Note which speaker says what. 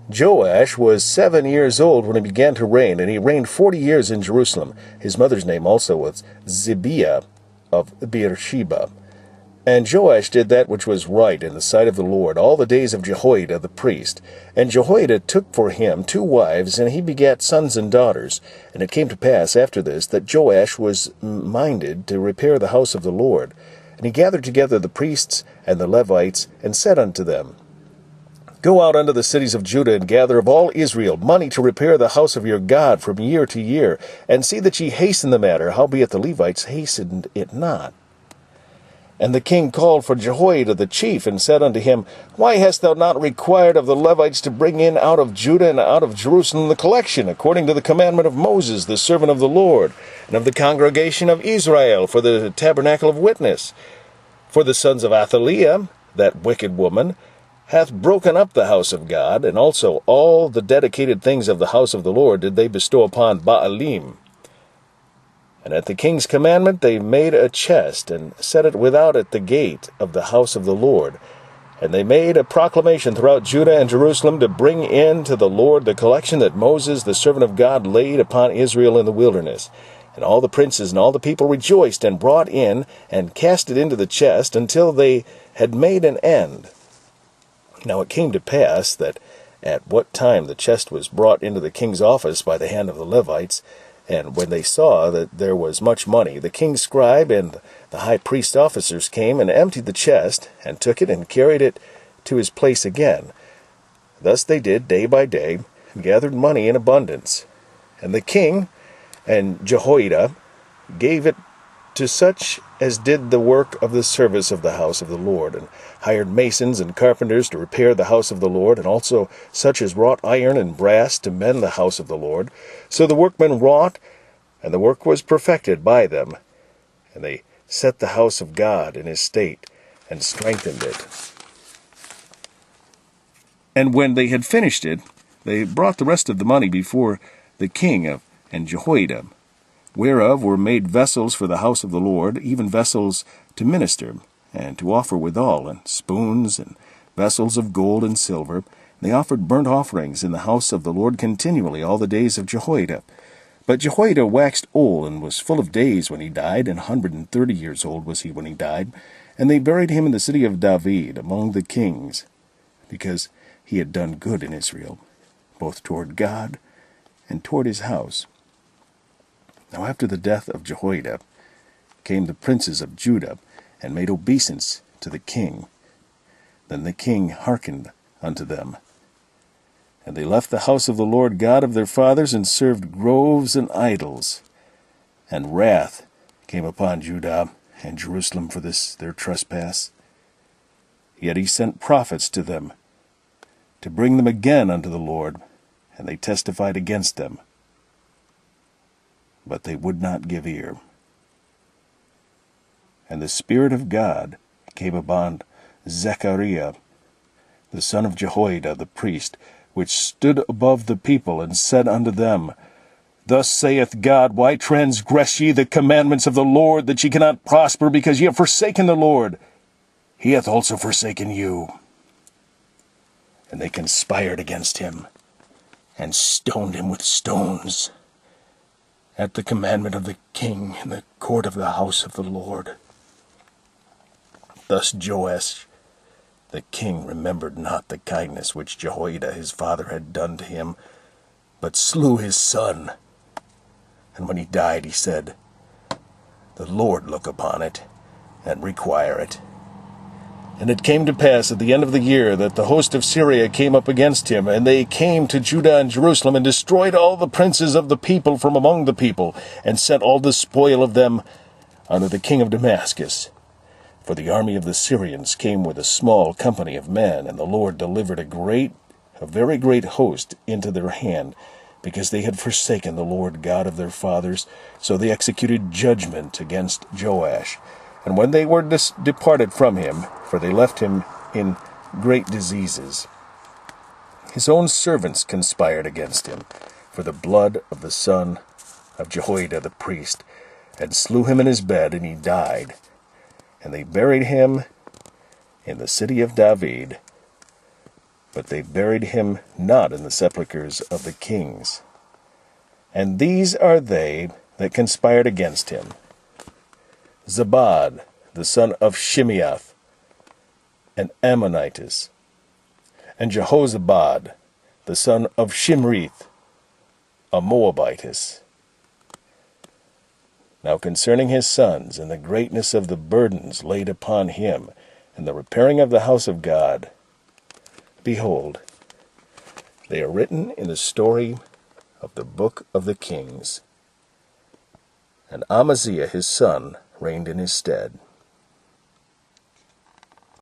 Speaker 1: Joash was 7 years old when he began to reign, and he reigned 40 years in Jerusalem. His mother's name also was Zibiah of Beer. And Joash did that which was right in the sight of the Lord all the days of Jehoiada the priest. And Jehoiada took for him 2 wives, and he begat sons and daughters. And it came to pass after this that Joash was minded to repair the house of the Lord. And he gathered together the priests and the Levites, and said unto them, Go out unto the cities of Judah, and gather of all Israel money to repair the house of your God from year to year, and see that ye hasten the matter, howbeit the Levites hastened it not. And the king called for Jehoiada the chief, and said unto him, Why hast thou not required of the Levites to bring in out of Judah and out of Jerusalem the collection, according to the commandment of Moses, the servant of the Lord, and of the congregation of Israel, for the tabernacle of witness? For the sons of Athaliah, that wicked woman, hath broken up the house of God, and also all the dedicated things of the house of the Lord did they bestow upon Baalim. And at the king's commandment they made a chest, and set it without at the gate of the house of the Lord. And they made a proclamation throughout Judah and Jerusalem to bring in to the Lord the collection that Moses, the servant of God, laid upon Israel in the wilderness. And all the princes and all the people rejoiced, and brought in, and cast it into the chest, until they had made an end. Now it came to pass that at what time the chest was brought into the king's office by the hand of the Levites, and when they saw that there was much money, the king's scribe and the high priest officers came and emptied the chest, and took it and carried it to his place again. Thus they did day by day, and gathered money in abundance. And the king and Jehoiada gave it to such as did the work of the service of the house of the Lord, and hired masons and carpenters to repair the house of the Lord, and also such as wrought iron and brass to mend the house of the Lord. So the workmen wrought, and the work was perfected by them. And they set the house of God in his state, and strengthened it. And when they had finished it, they brought the rest of the money before the king and Jehoiada, whereof were made vessels for the house of the Lord, even vessels to minister, and to offer withal, and spoons, and vessels of gold and silver. They offered burnt offerings in the house of the Lord continually all the days of Jehoiada. But Jehoiada waxed old, and was full of days when he died, and 130 years old was he when he died. And they buried him in the city of David among the kings, because he had done good in Israel, both toward God and toward his house. Now after the death of Jehoiada came the princes of Judah, and made obeisance to the king. Then the king hearkened unto them. And they left the house of the Lord God of their fathers, and served groves and idols. And wrath came upon Judah and Jerusalem for this their trespass. Yet he sent prophets to them, to bring them again unto the Lord, and they testified against them. But they would not give ear. And the Spirit of God came upon Zechariah, the son of Jehoiada the priest, which stood above the people, and said unto them, Thus saith God, Why transgress ye the commandments of the Lord, that ye cannot prosper, because ye have forsaken the Lord? He hath also forsaken you. And they conspired against him, and stoned him with stones, at the commandment of the king in the court of the house of the Lord. Thus Joash the king remembered not the kindness which Jehoiada his father had done to him, but slew his son. And when he died, he said, The Lord look upon it, and require it. And it came to pass at the end of the year that the host of Syria came up against him, and they came to Judah and Jerusalem, and destroyed all the princes of the people from among the people, and sent all the spoil of them unto the king of Damascus. For the army of the Syrians came with a small company of men, and the Lord delivered a very great host into their hand, because they had forsaken the Lord God of their fathers. So they executed judgment against Joash. And when they were departed from him, for they left him in great diseases, his own servants conspired against him for the blood of the son of Jehoiada the priest, and slew him in his bed, and he died. And they buried him in the city of David, but they buried him not in the sepulchres of the kings. And these are they that conspired against him: Zabad, the son of Shimeath, an Ammonitess, and Jehozabad, the son of Shimrith, a Moabitess. Now concerning his sons, and the greatness of the burdens laid upon him, and the repairing of the house of God, behold, they are written in the story of the book of the kings. And Amaziah his son reigned in his stead.